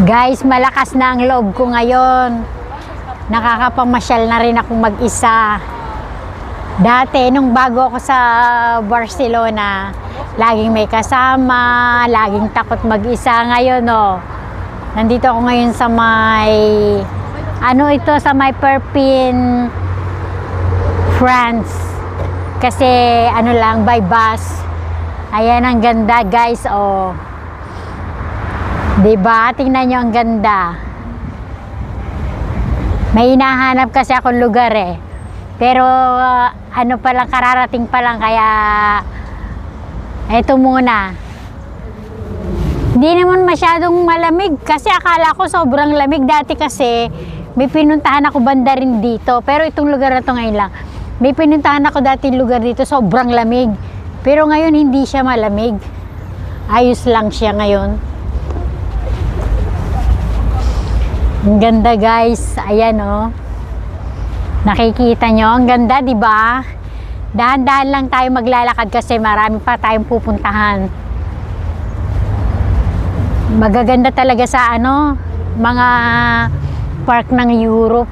Guys, malakas na ang loob ko ngayon. Nakakapamasyal na rin ako mag-isa. Dati, nung bago ako sa Barcelona, laging may kasama, laging takot mag-isa. Ngayon, nandito ako ngayon sa may, sa may Perpignan, France. Kasi, by bus. Ayan, ang ganda, guys, Diba? Tingnan nyo ang ganda. May hinahanap kasi akong lugar Pero kararating pa lang kaya eto muna. Hindi naman masyadong malamig kasi akala ko sobrang lamig. Dati kasi may pinuntahan ako banda rin dito. Pero itong lugar na to ngayon lang. May pinuntahan ako dati lugar dito sobrang lamig. Pero ngayon hindi siya malamig. Ayos lang siya ngayon. Ang ganda, guys. Ayan, Nakikita nyo, ang ganda, di ba? Dahan-dahan lang tayo maglalakad kasi marami pa tayong pupuntahan. Magaganda talaga sa mga park ng Europe.